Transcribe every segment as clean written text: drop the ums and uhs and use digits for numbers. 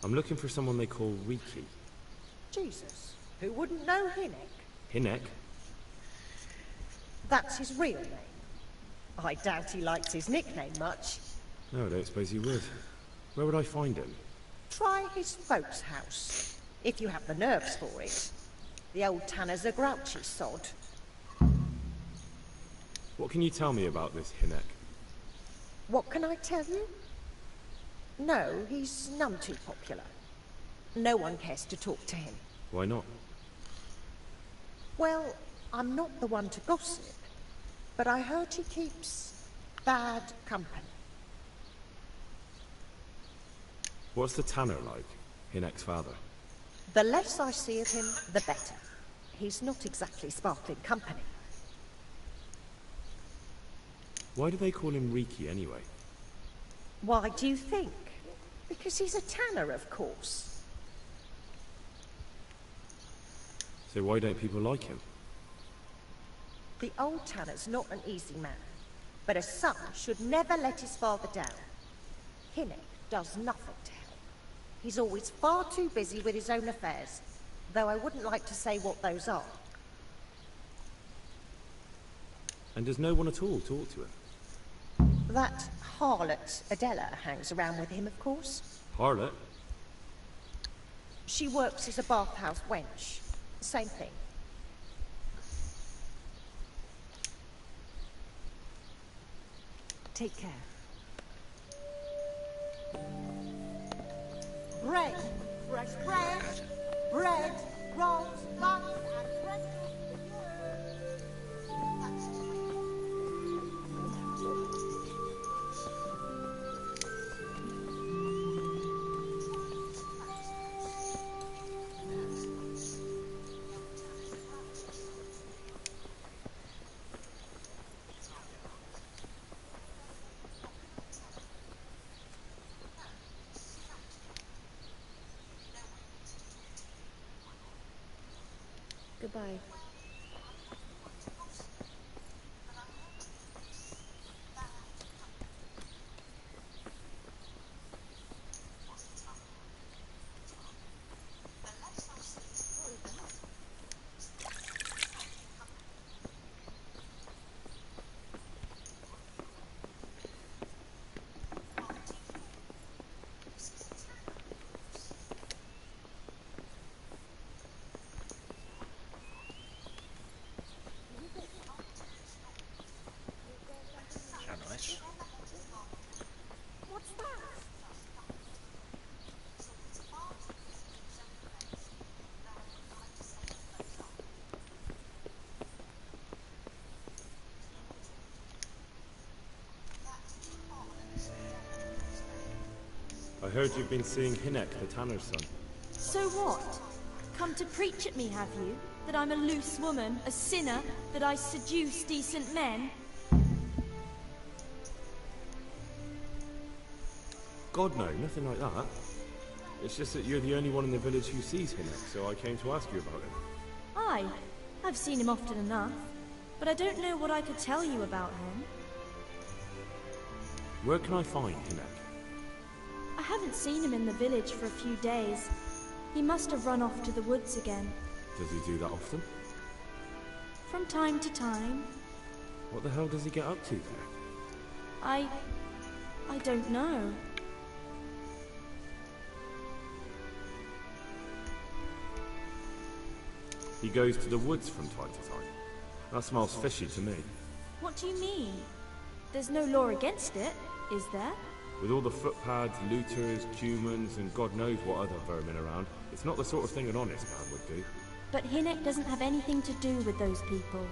I'm looking for someone they call Riki. Jesus, who wouldn't know Hinnick? Hinnick? That's his real name. I doubt he likes his nickname much. No, I don't suppose he would. Where would I find him? Try his folks' house, if you have the nerves for it. The old tanner's a grouchy sod. What can you tell me about this Hinnick? What can I tell you? No, he's none too popular. No one cares to talk to him. Why not? Well, I'm not the one to gossip, but I heard he keeps bad company. What's the tanner like? Hinnick's father? The less I see of him, the better. He's not exactly sparkling company. Why do they call him Riki anyway? Why do you think? Because he's a tanner, of course. So why don't people like him? The old tanner's not an easy man, but a son should never let his father down. Hinnick does nothing to help. He's always far too busy with his own affairs, though I wouldn't like to say what those are. And does no one at all talk to him? That harlot Adela hangs around with him, of course. Harlot? She works as a bathhouse wench. Same thing. Take care. Bread, fresh bread, bread, rolls, buns, and bread. Goodbye. I heard you've been seeing Hinnick, the tanner's son. So what? Come to preach at me, have you? That I'm a loose woman, a sinner, that I seduce decent men? God no, nothing like that. It's just that you're the only one in the village who sees Hinnick, so I came to ask you about him. Aye, I've seen him often enough, but I don't know what I could tell you about him. Where can I find Hinnick? I haven't seen him in the village for a few days. He must have run off to the woods again. Does he do that often? From time to time. What the hell does he get up to there? I don't know. He goes to the woods from time to time. That smells fishy to me. What do you mean? There's no law against it, is there? With all the footpads, looters, humans, and God knows what other vermin around, it's not the sort of thing an honest man would do. But Hinnick doesn't have anything to do with those people.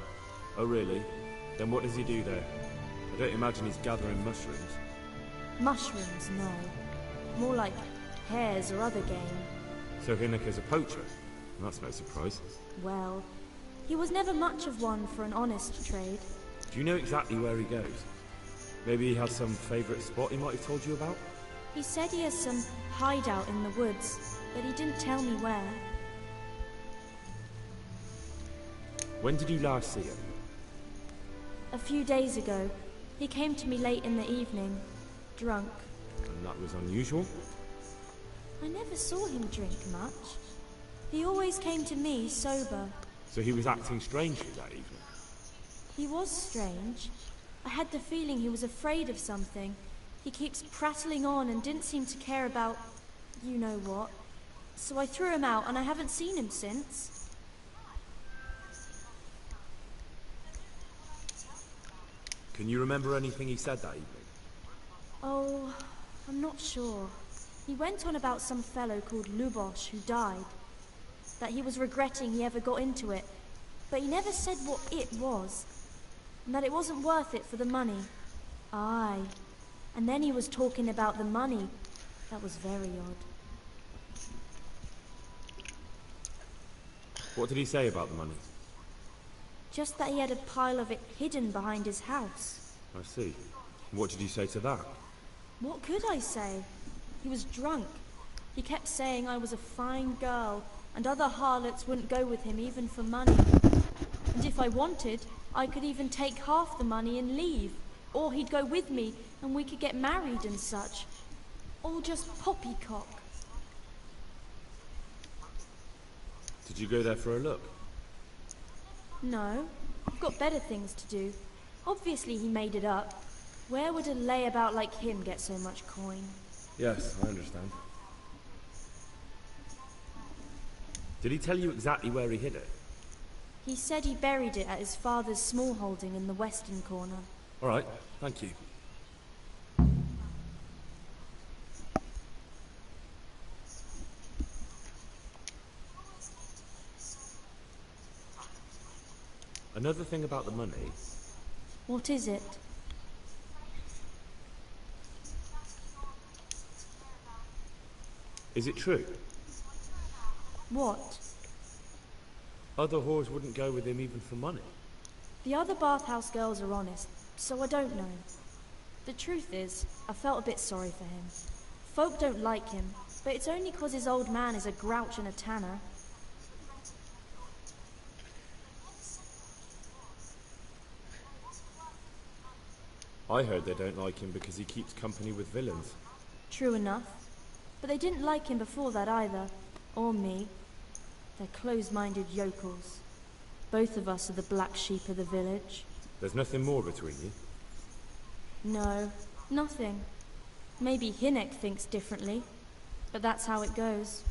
Oh really? Then what does he do there? I don't imagine he's gathering mushrooms. Mushrooms, no. More like hares or other game. So Hinnick is a poacher? That's no surprise. Well, he was never much of one for an honest trade. Do you know exactly where he goes? Maybe he has some favourite spot he might have told you about? He said he has some hideout in the woods, but he didn't tell me where. When did you last see him? A few days ago. He came to me late in the evening, drunk. And that was unusual? I never saw him drink much. He always came to me sober. So he was acting strangely that evening? He was strange. I had the feeling he was afraid of something. He keeps prattling on and didn't seem to care about you know what. So I threw him out and I haven't seen him since. Can you remember anything he said that evening? Oh, I'm not sure. He went on about some fellow called Lubosh who died. That he was regretting he ever got into it. But he never said what it was. And that it wasn't worth it for the money. Aye. And then he was talking about the money. That was very odd. What did he say about the money? Just that he had a pile of it hidden behind his house. I see. What did you say to that? What could I say? He was drunk. He kept saying I was a fine girl, and other harlots wouldn't go with him even for money. And if I wanted, I could even take half the money and leave. Or he'd go with me, and we could get married and such. All just poppycock. Did you go there for a look? No, I've got better things to do. Obviously he made it up. Where would a layabout like him get so much coin? Yes, I understand. Did he tell you exactly where he hid it? He said he buried it at his father's small holding in the western corner. All right, thank you. Another thing about the money. What is it? Is it true? What? Other whores wouldn't go with him even for money. The other bathhouse girls are honest, so I don't know. The truth is, I felt a bit sorry for him. Folk don't like him, but it's only 'cause his old man is a grouch and a tanner. I heard they don't like him because he keeps company with villains. True enough. But they didn't like him before that either. Or me. They're close-minded yokels. Both of us are the black sheep of the village. There's nothing more between you? No, nothing. Maybe Hinek thinks differently, but that's how it goes.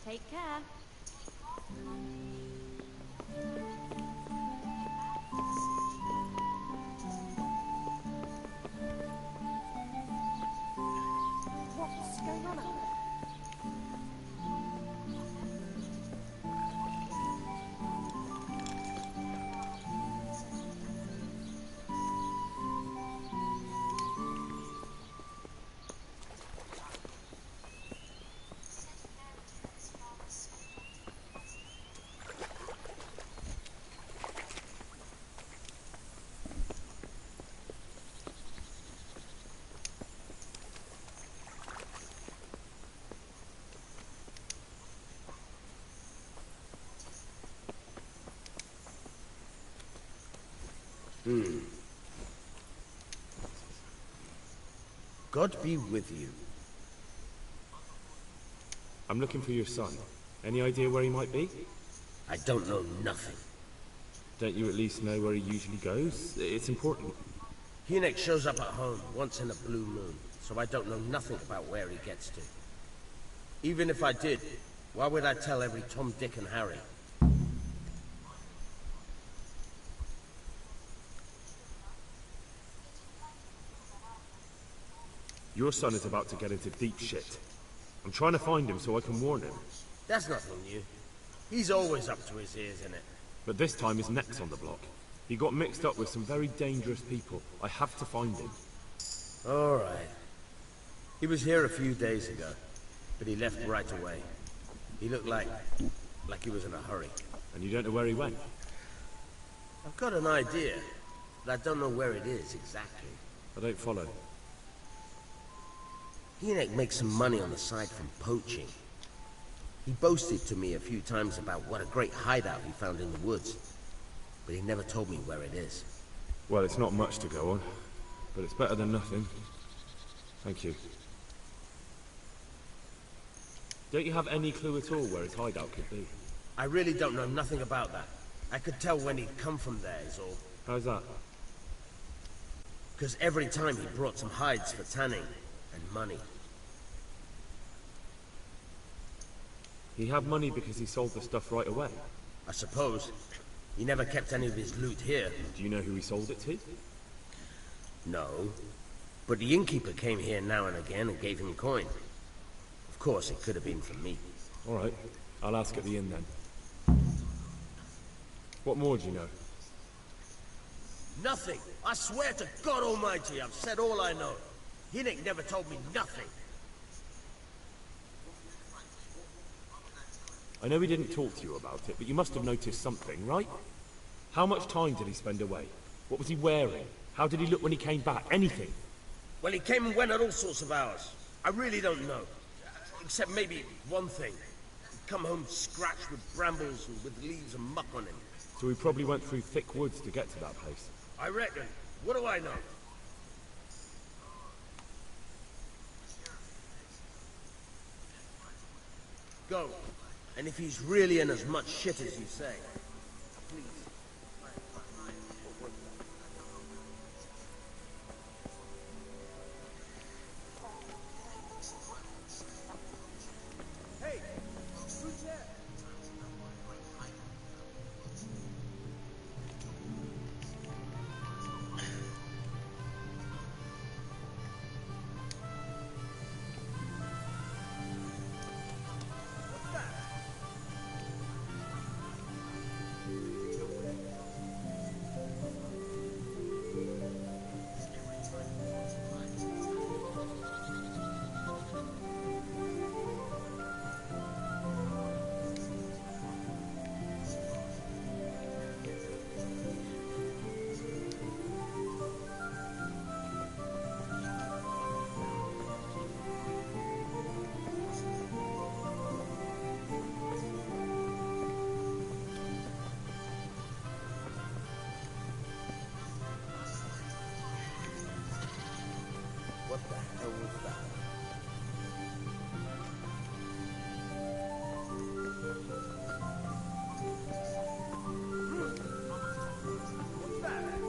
Take care. What's going on up there? God be with you. I'm looking for your son. Any idea where he might be? I don't know nothing. Don't you at least know where he usually goes? It's important. Hinek shows up at home once in a blue moon, so I don't know nothing about where he gets to. Even if I did, why would I tell every Tom, Dick and Harry? Your son is about to get into deep shit. I'm trying to find him so I can warn him. That's nothing new. He's always up to his ears in it. But this time his neck's on the block. He got mixed up with some very dangerous people. I have to find him. All right. He was here a few days ago, but he left right away. He looked like he was in a hurry. And you don't know where he went? I've got an idea, but I don't know where it is exactly. I don't follow. Hinek makes some money on the side from poaching. He boasted to me a few times about what a great hideout he found in the woods, but he never told me where it is. Well, it's not much to go on. but it's better than nothing. Thank you. Don't you have any clue at all where his hideout could be? I really don't know nothing about that. I could tell when he'd come from there is all. How's that? Because every time he brought some hides for tanning and money. He had money because he sold the stuff right away. I suppose. He never kept any of his loot here. Do you know who he sold it to? No. But the innkeeper came here now and again and gave him coin. Of course, it could have been for me. All right. I'll ask at the inn then. What more do you know? Nothing. I swear to God Almighty, I've said all I know. Hinnick never told me nothing. I know he didn't talk to you about it, but you must have noticed something, right? How much time did he spend away? What was he wearing? How did he look when he came back? Anything? Well, he came and went at all sorts of hours. I really don't know. Except maybe one thing. He'd come home scratched with brambles and with leaves and muck on him. So he probably went through thick woods to get to that place. I reckon. What do I know? Go. And if he's really in as much shit as you say, please. Hey, who's there? What the hell was that? What's that?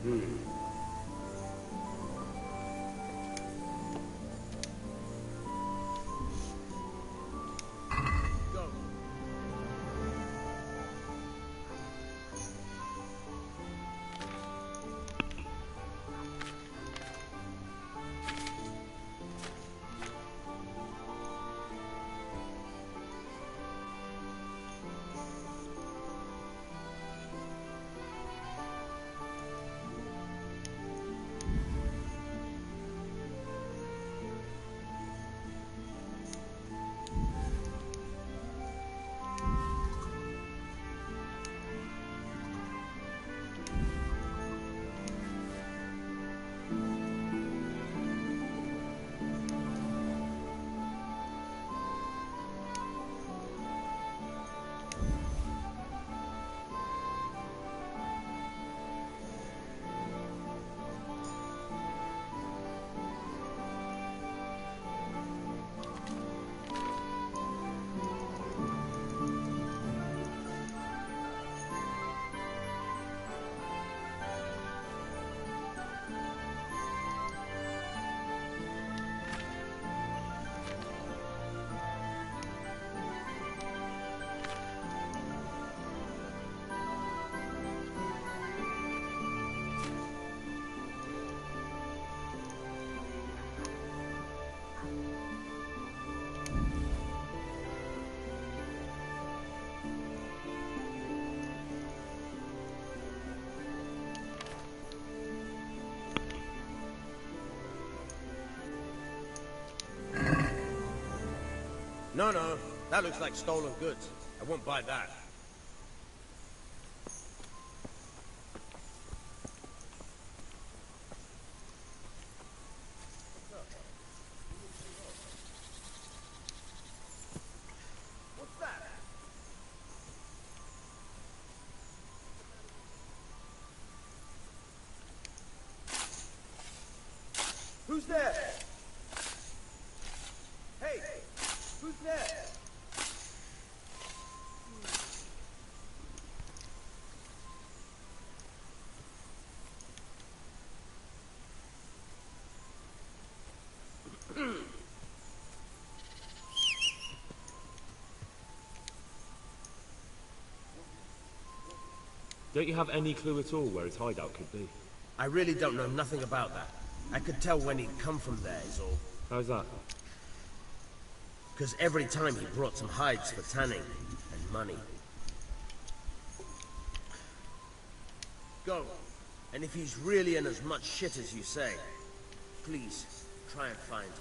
Go. No, no. That looks like stolen goods. I won't buy that. What's that? Who's there? Hey! Who's there? Don't you have any clue at all where his hideout could be? I really don't know nothing about that. I could tell when he'd come from there is all. How's that? Because every time he brought some hides for tanning and money. Go. And if he's really in as much shit as you say, please try and find him.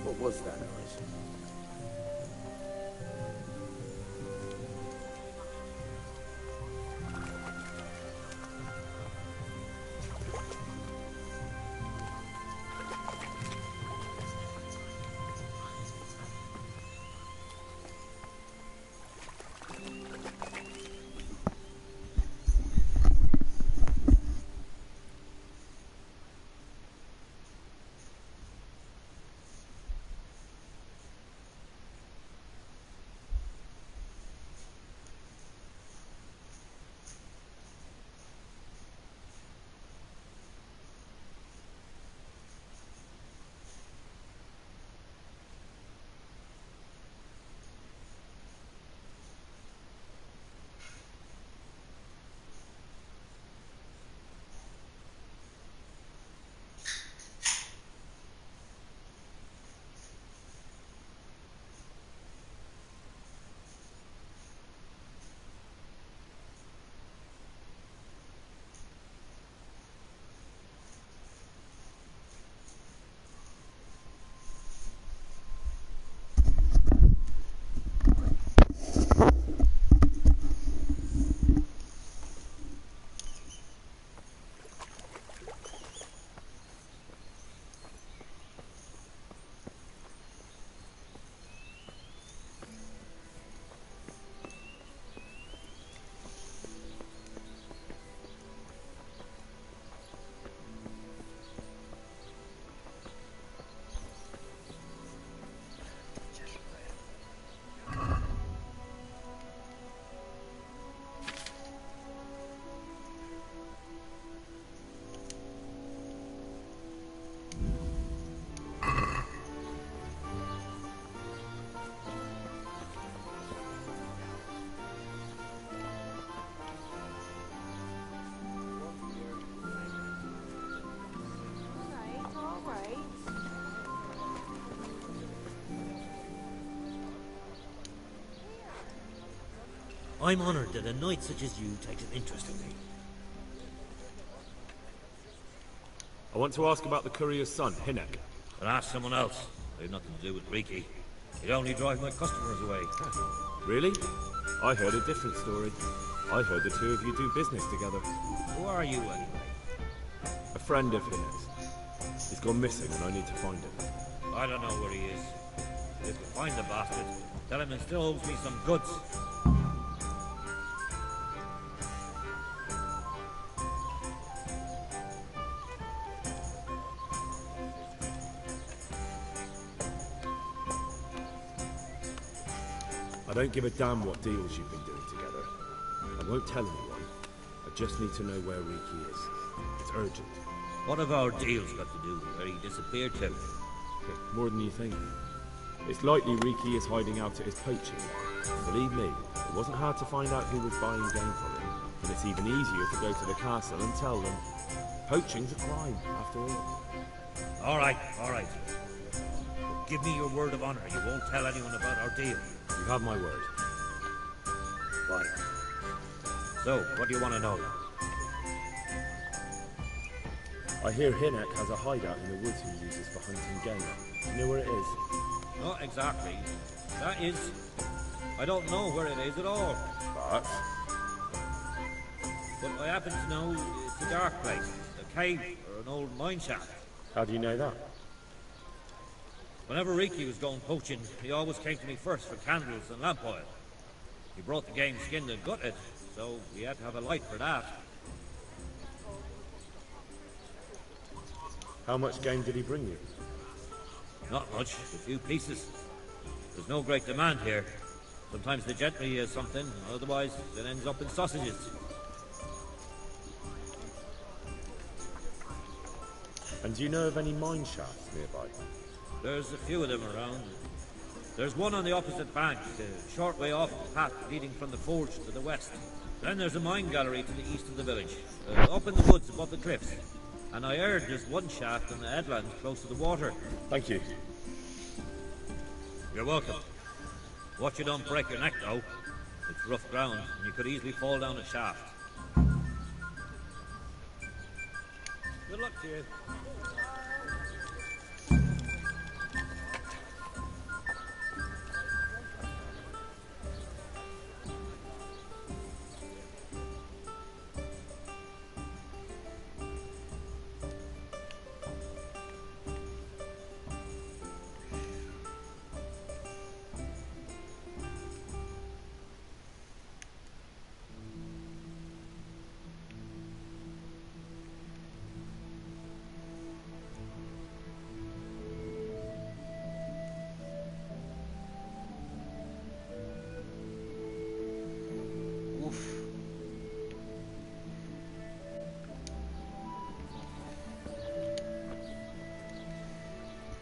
What was that noise? I'm honored that a knight such as you takes an interest in me. I want to ask about the courier's son, Hinek. But ask someone else. I have nothing to do with Riki. He'd only drive my customers away. Really? I heard a different story. I heard the two of you do business together. Who are you, anyway? A friend of Hinek's. He's gone missing and I need to find him. I don't know where he is. If you find the bastard, tell him he still owes me some goods. I don't give a damn what deals you've been doing together. I won't tell anyone. I just need to know where Riki is. It's urgent. What have our deals got to do with where he disappeared to? More than you think. It's likely Riki is hiding out at his poaching. Believe me, it wasn't hard to find out who was buying game from him. And it's even easier to go to the castle and tell them. Poaching's a crime, after all. All right. But give me your word of honor. You won't tell anyone about our deal. You have my word. Fine. So, what do you want to know? I hear Hinek has a hideout in the woods he uses for hunting game. Do you know where it is? Not exactly. That is... I don't know where it is at all. But I happen to know it's a dark place. A cave or an old mine shaft. how do you know that? Whenever Riki was going poaching, he always came to me first for candles and lamp oil. He brought the game skinned and gutted, so we had to have a light for that. How much game did he bring you? Not much, a few pieces. There's no great demand here. Sometimes the gentry has something, otherwise it ends up in sausages. And do you know of any mine shafts nearby? There's a few of them around. There's one on the opposite bank, a short way off the path leading from the forge to the west. Then there's a mine gallery to the east of the village, up in the woods above the cliffs. And I heard there's one shaft in the headland close to the water. Thank you. You're welcome. Watch you don't break your neck, though. It's rough ground, and you could easily fall down a shaft. Good luck to you.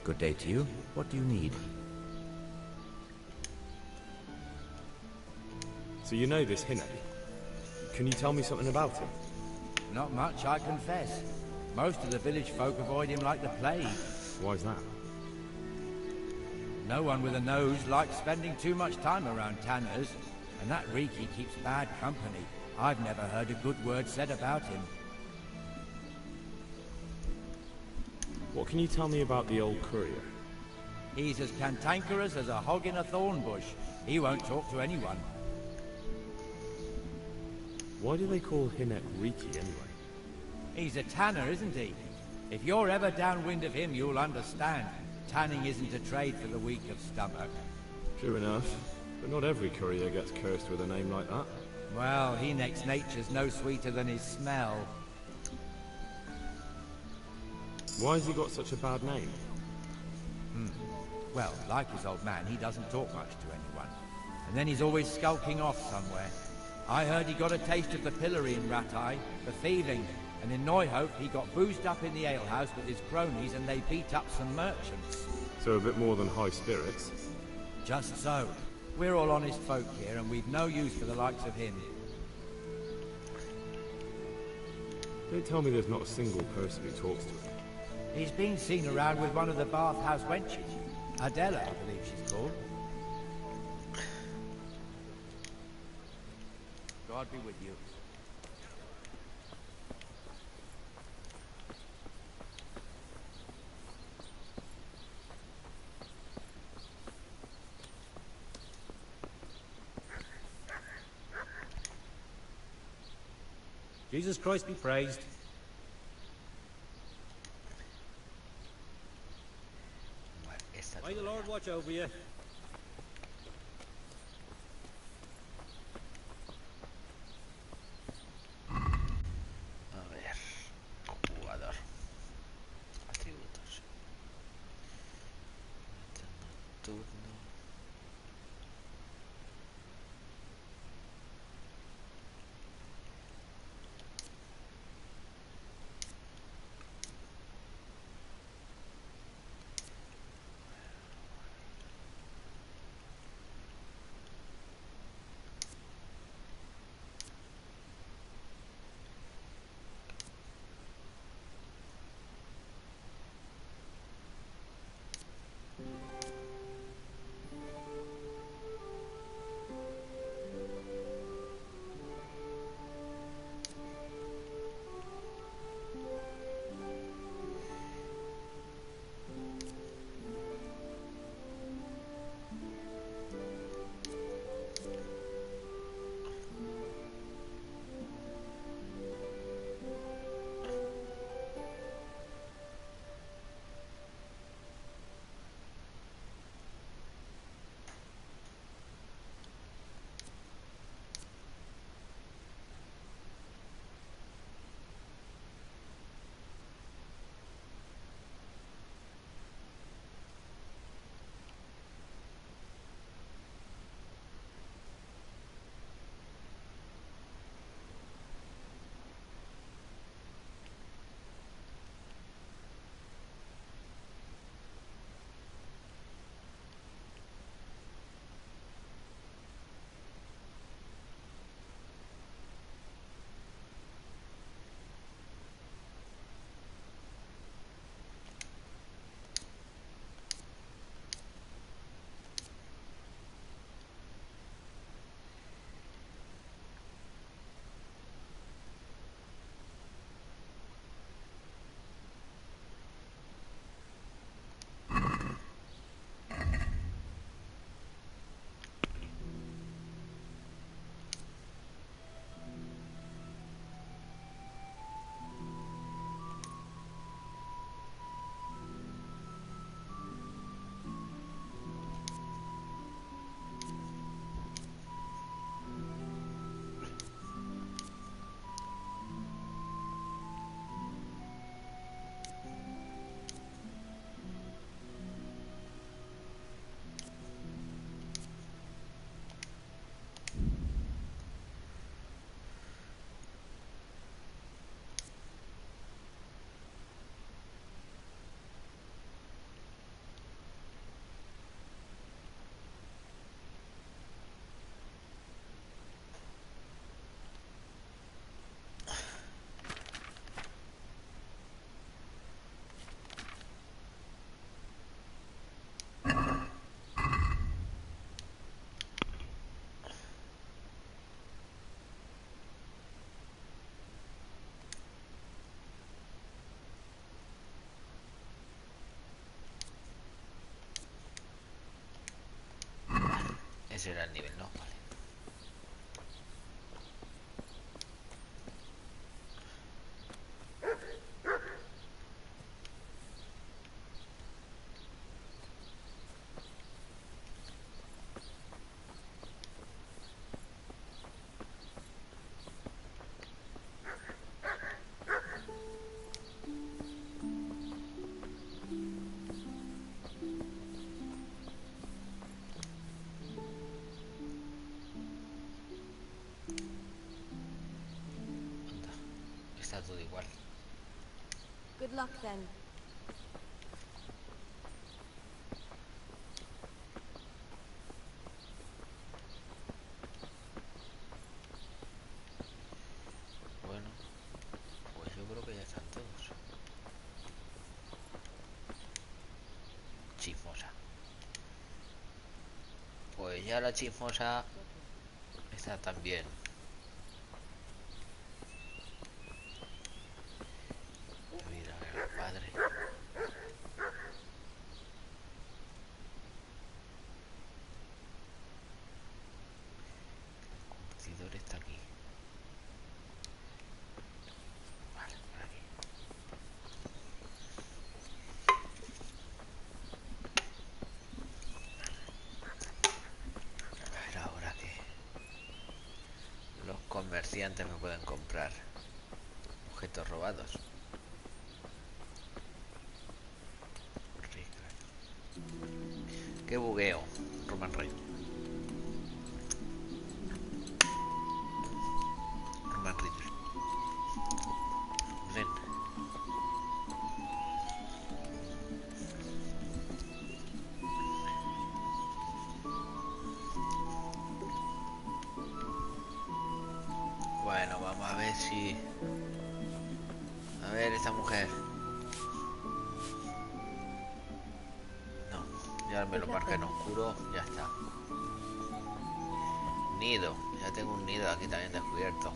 Good day to you. What do you need? So you know this Hinek? Can you tell me something about him? Not much, I confess. Most of the village folk avoid him like the plague. Why's that? No one with a nose likes spending too much time around tanners, and that Riki keeps bad company. I've never heard a good word said about him. What can you tell me about the old courier? He's as cantankerous as a hog in a thorn bush. He won't talk to anyone. Why do they call Hinek Riki anyway? He's a tanner, isn't he? If you're ever downwind of him, you'll understand. Tanning isn't a trade for the weak of stomach. True enough, but not every courier gets cursed with a name like that. Well, Hinek's nature's no sweeter than his smell. Why has he got such a bad name? Well, like his old man, he doesn't talk much to anyone. And then he's always skulking off somewhere. I heard he got a taste of the pillory in Ratai, for thieving, and in Neuhof he got boozed up in the alehouse with his cronies and they beat up some merchants. So a bit more than high spirits. Just so. We're all honest folk here and we've no use for the likes of him. Don't tell me there's not a single person who talks to him. He's been seen around with one of the bathhouse wenches. Adela, I believe she's called. God be with you. Jesus Christ be praised. Vale, esta May the tubería. Lord watch over you. A ver, jugador, atributos, turno. Ese era el nivel, ¿no? Vale. Anda, está todo igual. Good luck then. Bueno, pues yo creo que ya están todos. Chismosa. Pues ya la chismosa está también. padre. El competidor está aquí. Vale, por aquí. A ver ahora que los comerciantes me pueden comprar objetos robados. Qué bugueo, Roman Reigns. Roman Reigns. Ven. Bueno, vamos a ver si... A ver, esta mujer. Ya me lo marca en oscuro, ya está. Nido, ya tengo un nido aquí también descubierto.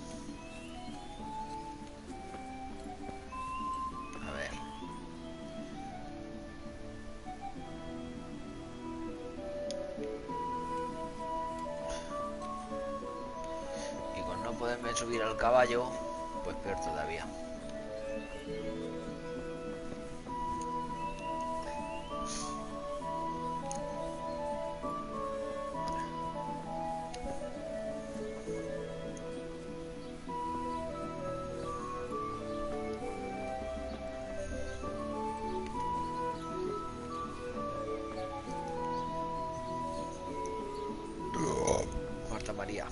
A ver. Y con no poderme subir al caballo, pues peor todavía. Marta María.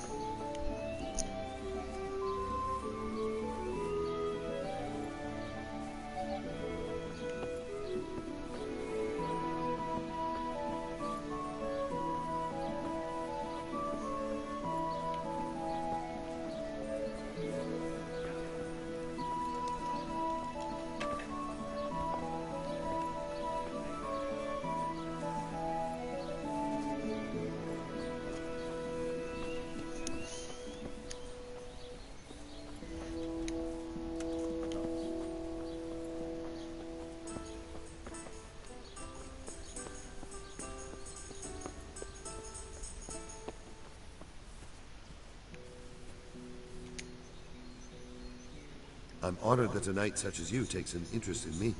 I'm honored that a knight such as you takes an interest in me.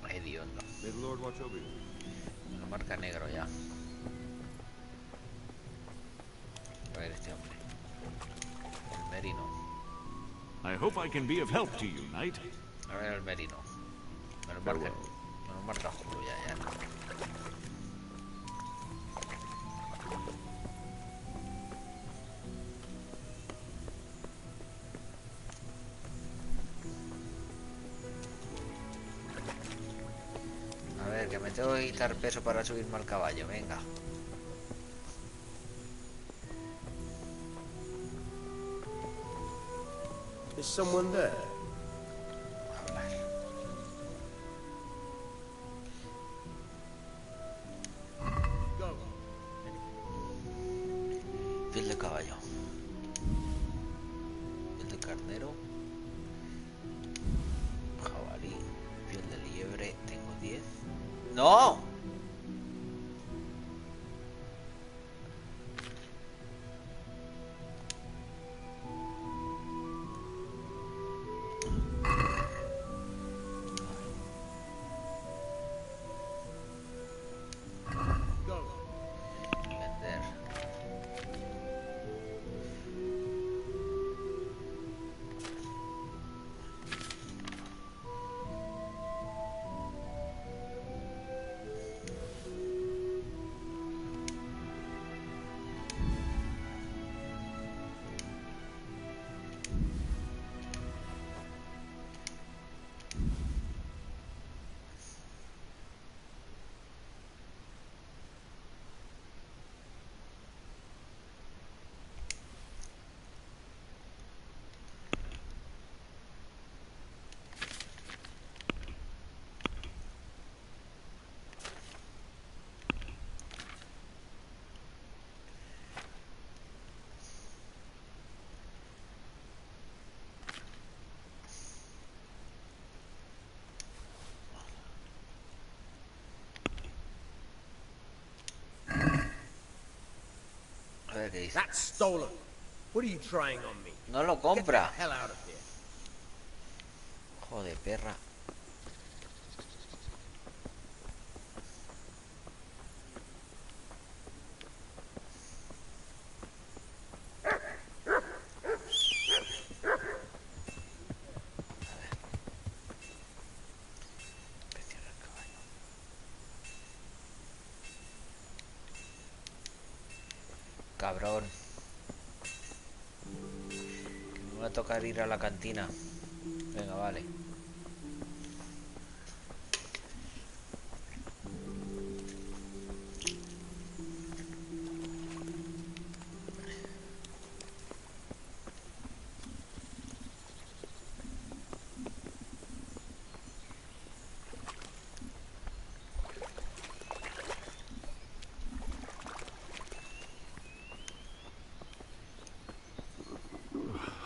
Hediondo. May the Lord watch over you. Me marca negro ya. A ver este hombre. El merino. I hope I can be of help to you, knight. A ver el merino. Me lo marca oscuro ya. A ver, que me tengo que quitar peso para subirme al caballo, venga. Is someone there? Piel de caballo. Piel de carnero. Jabalí. Piel de liebre. Tengo 10. ¡No! Vender. A ver qué dice. That's stolen. What are you trying on me? No lo Get the compra. hell out of here. Joder, perra. Cabrón. Que me va a tocar ir a la cantina. Venga, vale.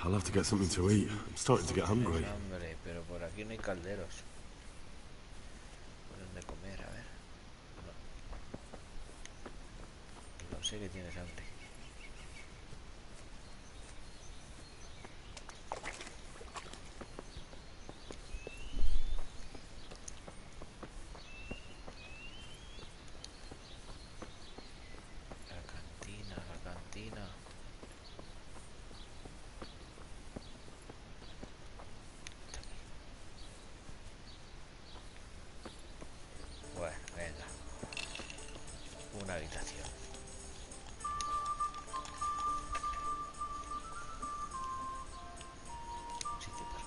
I'll have to get something to eat. I'm starting to get hungry. Hambre, pero por aquí no hay calderos. ¿Por dónde comer? A ver. No. No sé que tienes hambre. La cantina, la cantina. Bueno, venga. Una habitación.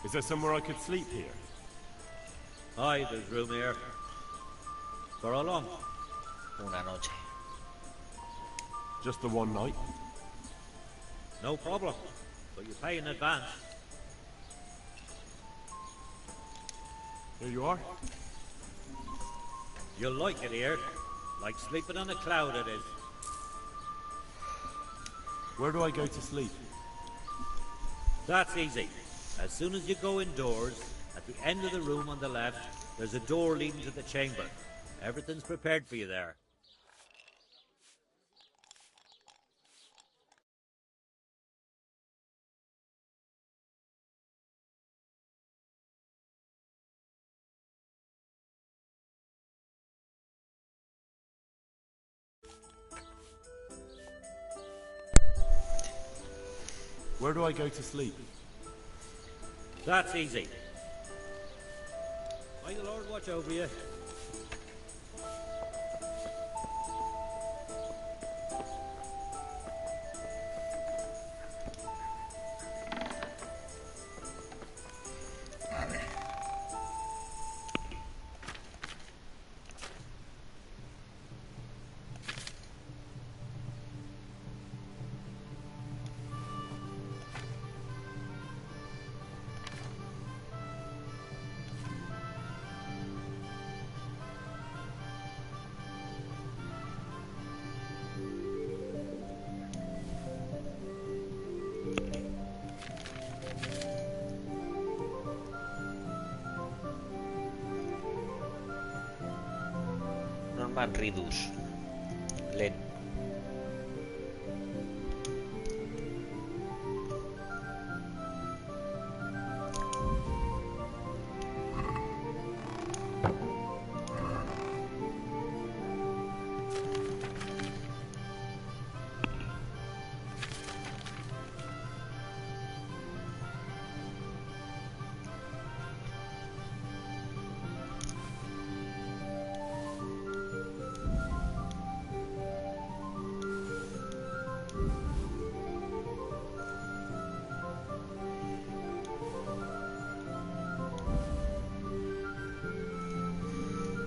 Is there somewhere I could sleep here? Aye, there's room here. For how long? Una noche. Just the one night? No problem. But you pay in advance. Here you are. You'll like it here. Like sleeping on a cloud it is. Where do I go to sleep? That's easy. As soon as you go indoors, at the end of the room on the left, there's a door leading to the chamber. Everything's prepared for you there. Where do I go to sleep? That's easy. May the Lord watch over you. Norman Reedus. Len.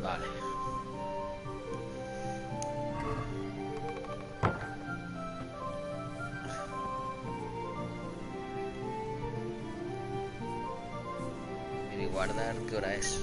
Vale. Ir y guardar, ¿qué hora es?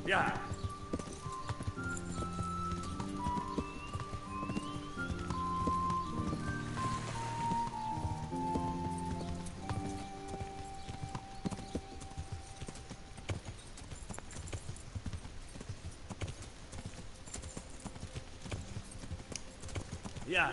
Yeah. Yeah.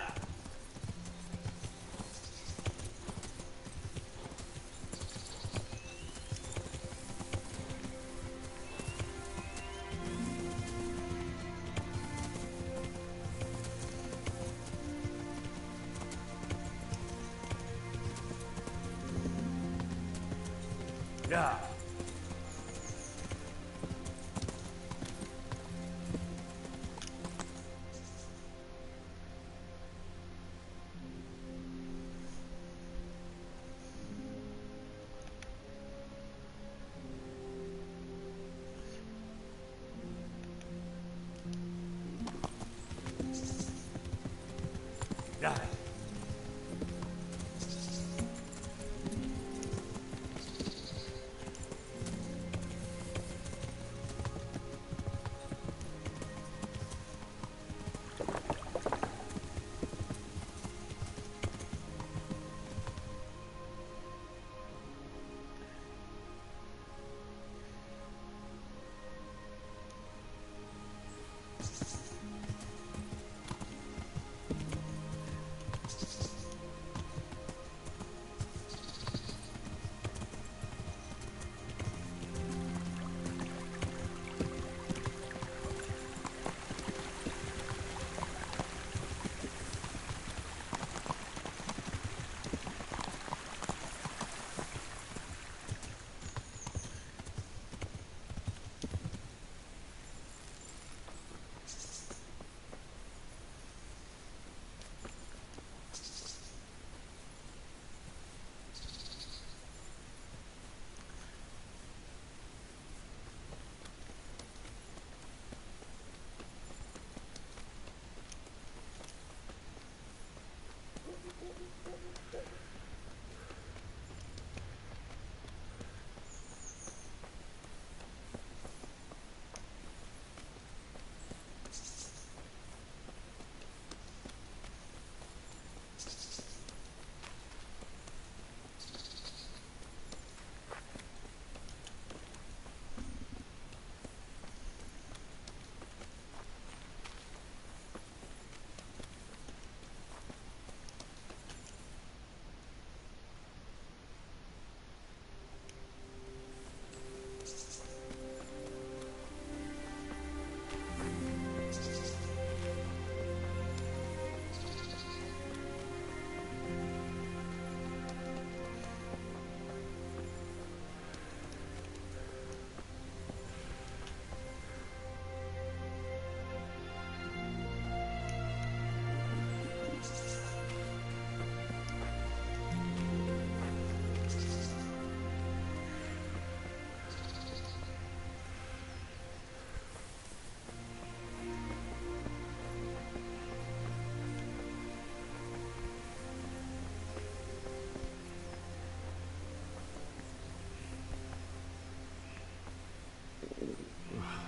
Yeah. Yeah.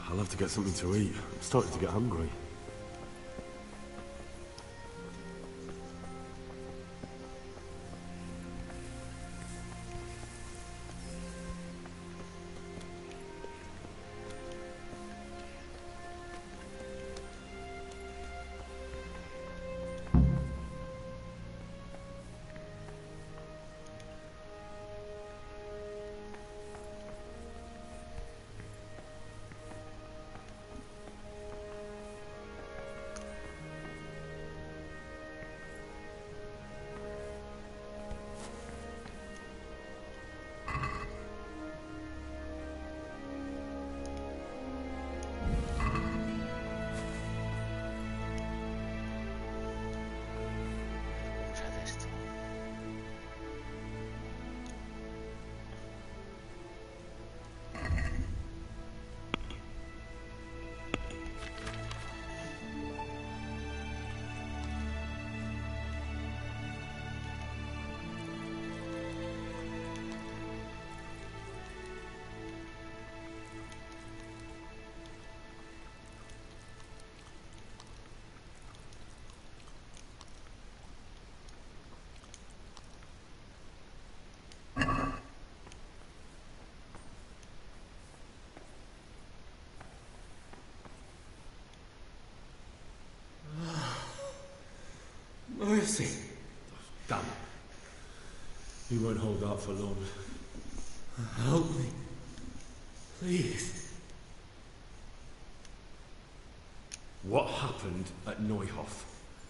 I'll have to get something to eat. I'm starting to get hungry. mercy. Damn it. He won't hold out for long. Help me. Please. What happened at Neuhof?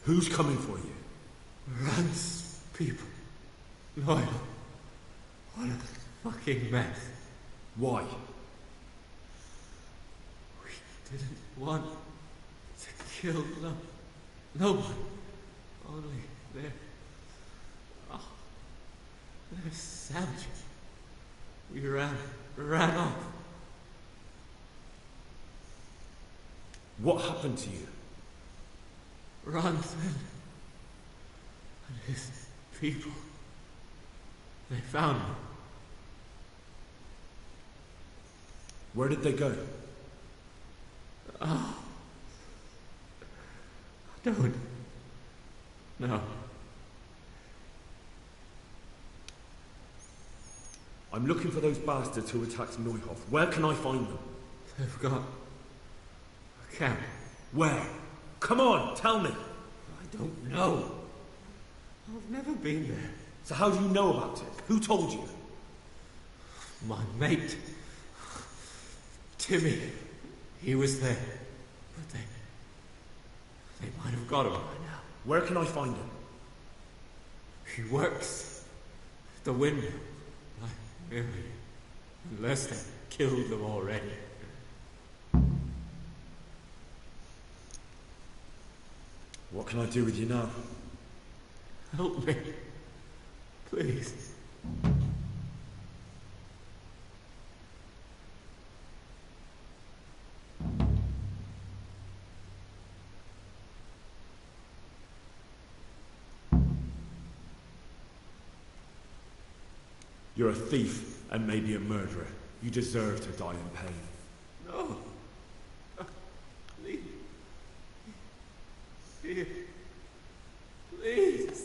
Who's coming for you? Rand's people. Loyal. What a fucking mess. Why? We didn't want to kill no one. Only they're... Oh, they're savages. We ran off. What happened to you? Ronson and his people. They found me. Where did they go? Oh. I don't know. I'm looking for those bastards who attacked Neuhof. Where can I find them? They've got a camp. Where? Come on, tell me. I don't know. I've never been there. So how do you know about it? Who told you? My mate, Timmy, he was there. But they might have got him by now. Where can I find him? He works at the window. Unless they killed them already. What can I do with you now? Help me. Please. You're a thief and maybe a murderer. You deserve to die in pain. No. Please. Here. Please.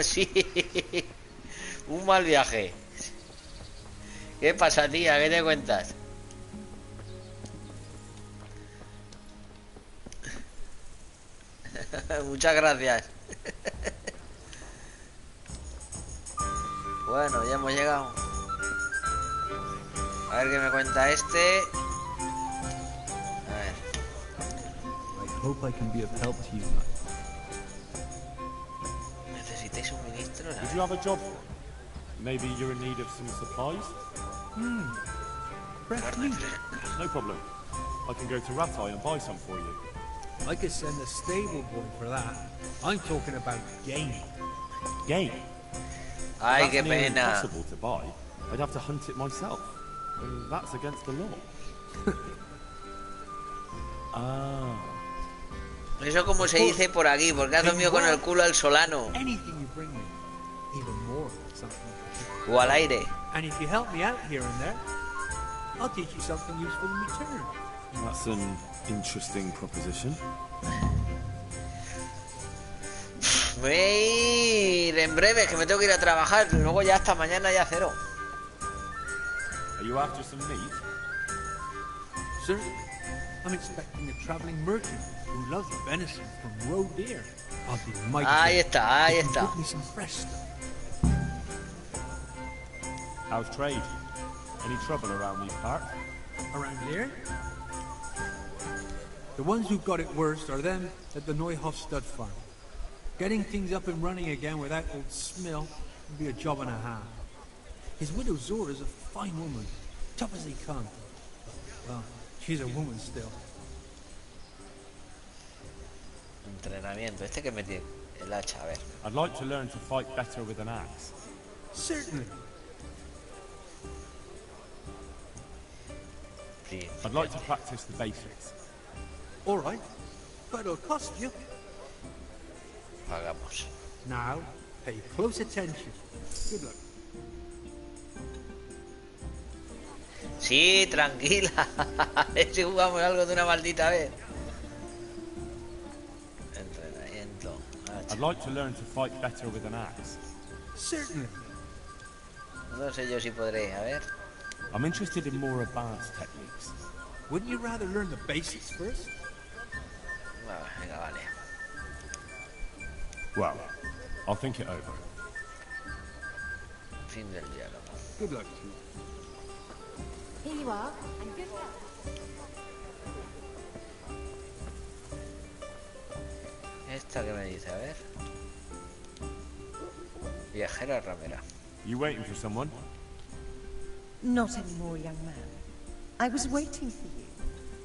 Sí. Un mal viaje. ¿Qué pasa, tía? ¿Qué te cuentas? Muchas gracias. Bueno, ya hemos llegado. A ver qué me cuenta este. A ver. ¿Necesitáis suministros? Did you have a job? Maybe you're in need of some supplies? Carne fresca. No problem. I can go to Ratai and buy some for you. I could send a stable boy for that. I'm talking about game. Game? Ay, That's qué nearly pena. impossible to buy. I'd have to hunt it myself. And that's against the law. Ah. Eso como se dice por aquí, porque has dormido con el culo al solano. Anything you bring me, even more something. O al aire. And if you help me out here and there, I'll teach you something useful in return. That's an interesting proposition. Voy a ir en breve, que me tengo que ir a trabajar. Luego ya hasta mañana ya cero. Are you after some meat? Certainly. I'm expecting a traveling merchant who loves venison from roe deer. I'll be mighty Ahí glad está, ahí if you está. give me some fresh stuff. How's trade? Any trouble around these parts? Around here? The ones who've got it worst are them at the Neuhof stud farm. Getting things up and running again without old Smill would be a job and a half. His widow Zora's a fine woman, tough as they come. Well, she's a woman still. Entrenamiento. Este que metí el hacha, a ver. I'd like to learn to fight better with an axe. Certainly. Sí. I'd like to practice the basics. All right, but it'll cost you. Hagamos. Now, pay close attention. Good luck. Sí, tranquila. A ver si jugamos algo de una maldita vez. Entrenamiento. Hacha. I'd like to learn to fight better with an axe. Certainly. No sé yo si podré, a ver. I'm interested in more advanced techniques. Wouldn't you rather learn the basics first? Bueno, venga, vale. Well, I'll think it over. Fin del diálogo. Good luck. Here you are, and good luck. Esta que me dice, a ver. Viajera ramera. You waiting for someone? Not anymore, young man. I was waiting for you.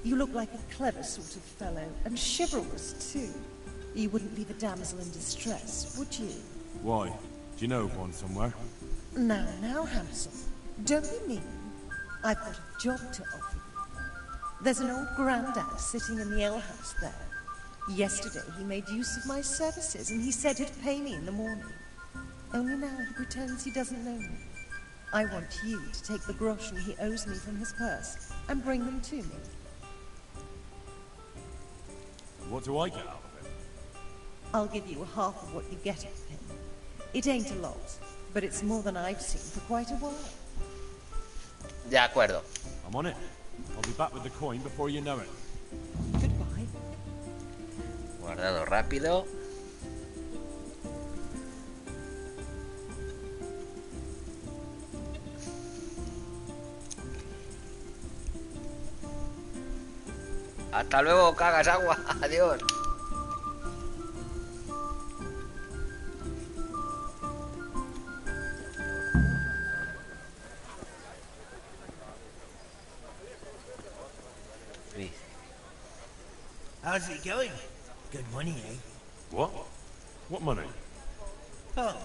You look like a clever sort of fellow, and chivalrous too. You wouldn't leave a damsel in distress, would you? Why? Do you know of one somewhere? Now, handsome. Don't be mean. I've got a job to offer you. There's an old grandad sitting in the alehouse there. Yesterday he made use of my services, and he said he'd pay me in the morning. Only now he pretends he doesn't know me. I want you to take the groschen he owes me from his purse and bring them to me. What do I get out of it? I'll give you half of what you get out of him. It ain't a lot, but it's more than I've seen for quite a while. De acuerdo. I'm on it. I'll be back with the coin before you know it. Goodbye. Guardado rápido. Hasta luego, cagas agua. Adiós. How's it going? Good money, eh? What? What money? Oh,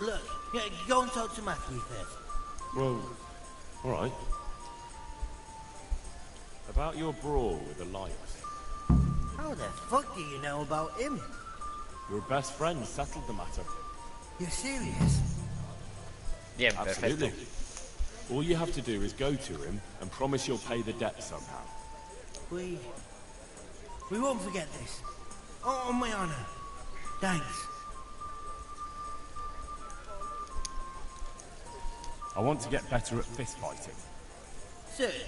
look, yeah, go and talk to Matthew first. Well, all right. About your brawl with Elias. How the fuck do you know about him? Your best friend settled the matter. You're serious? Bien, Absolutely. perfecto. All you have to do is go to him and promise you'll pay the debt somehow. We won't forget this. On my honor. Thanks. I want to get better at fist fighting. Certainly.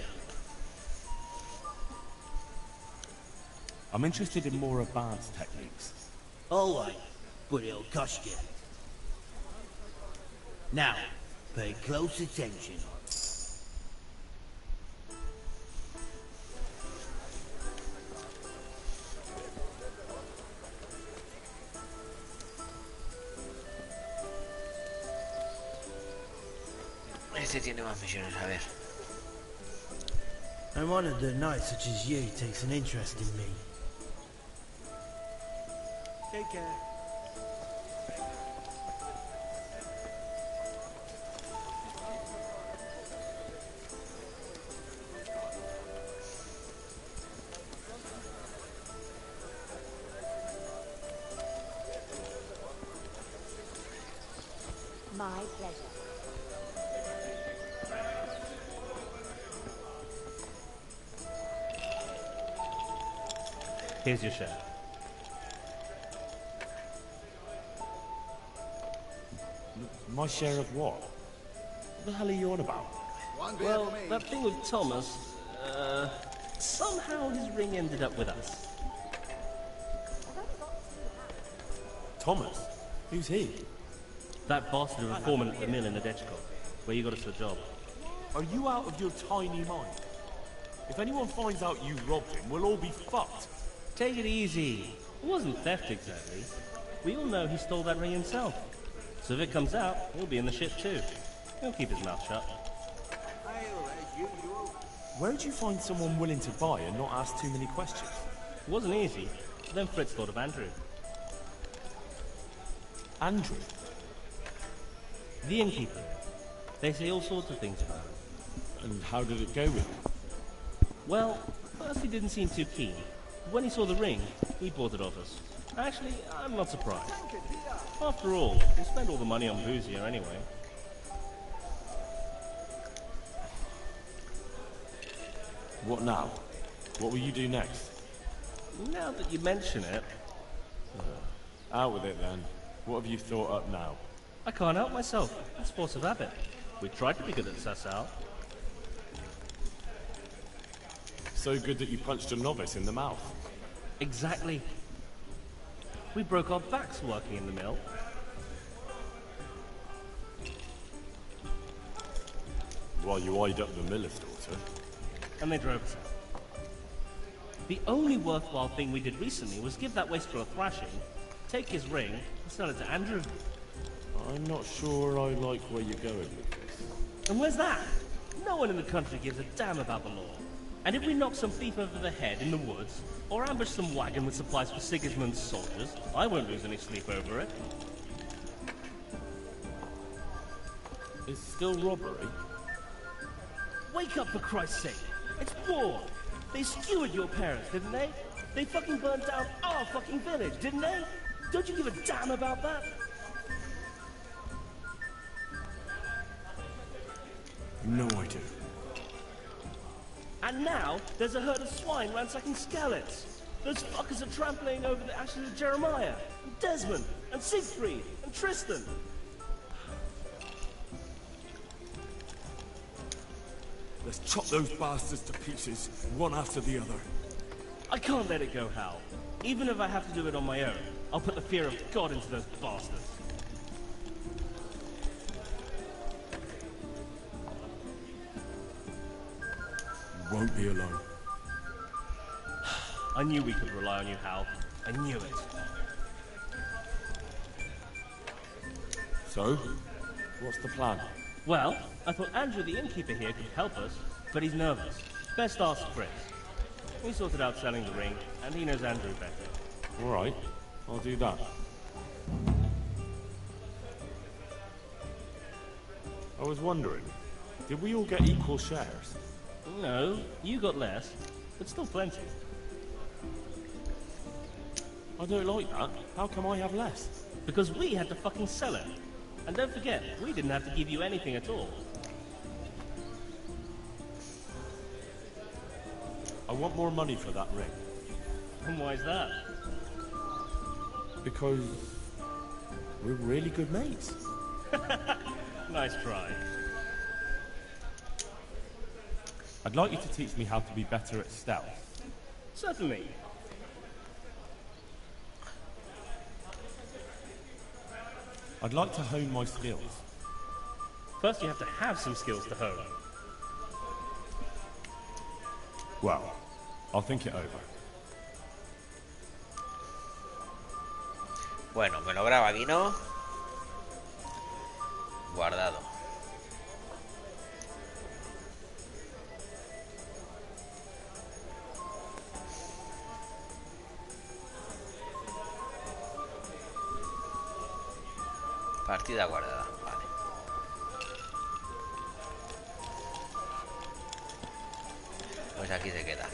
I'm interested in more advanced techniques. All right, but it'll cost you. Now, pay close attention. Este tiene más misiones, a ver. I'm honored that a knight such as you takes an interest in me. Take care. My pleasure. Here's your share. My share of what? What the hell are you on about? Well, that thing with Thomas, somehow his ring ended up with us. Thomas? Who's he? That bastard of a foreman at the mill in the Edgecombe, where you got us the job. Are you out of your tiny mind? If anyone finds out you robbed him, we'll all be fucked. Take it easy. It wasn't theft exactly. We all know he stole that ring himself. So if it comes out, he'll be in the ship too. He'll keep his mouth shut. Where'd you find someone willing to buy and not ask too many questions? It wasn't easy. Then Fritz thought of Andrew. Andrew? The innkeeper. They say all sorts of things about him. And how did it go with him? Well, first he didn't seem too keen. When he saw the ring, he bought it off us. Actually, I'm not surprised. After all, we spend all the money on booze here anyway. What now? What will you do next? Now that you mention it... Out with it then. What have you thought up now? I can't help myself. It's force of habit. We tried to be good at suss out. So good that you punched a novice in the mouth. Exactly. We broke our backs working in the mill. While you eyed up the miller's daughter. And they drove us out. The only worthwhile thing we did recently was give that wastrel a thrashing, take his ring, and sell it to Andrew. I'm not sure I like where you're going with this. And where's that? No one in the country gives a damn about the law. And if we knock some thief over the head in the woods, or ambush some wagon with supplies for Sigismund's soldiers, I won't lose any sleep over it. It's still robbery? Wake up, for Christ's sake! It's war! They skewered your parents, didn't they? They fucking burned down our fucking village, didn't they? Don't you give a damn about that? No idea. And now, there's a herd of swine ransacking Skalitz. Those fuckers are trampling over the ashes of Jeremiah, and Desmond, and Siegfried, and Tristan. Let's chop those bastards to pieces, one after the other. I can't let it go, Hal. Even if I have to do it on my own, I'll put the fear of God into those bastards. You won't be alone. I knew we could rely on you, Hal. I knew it. So, what's the plan? Well, I thought Andrew the innkeeper here could help us, but he's nervous. Best ask Fritz. We sorted out selling the ring, and he knows Andrew better. All right, I'll do that. I was wondering, did we all get equal shares? No, you got less, but still plenty. I don't like that. How come I have less? Because we had to fucking sell it. And don't forget, we didn't have to give you anything at all. I want more money for that ring. And why's that? Because we're really good mates. Nice try. I'd like you to teach me how to be better at stealth. Certainly. I'd like to hone my skills. First, you have to have some skills to hone. Well, I'll think it over. Bueno, me lo graba aquí, ¿no? Guardado. Partida guardada, vale. Pues aquí se queda.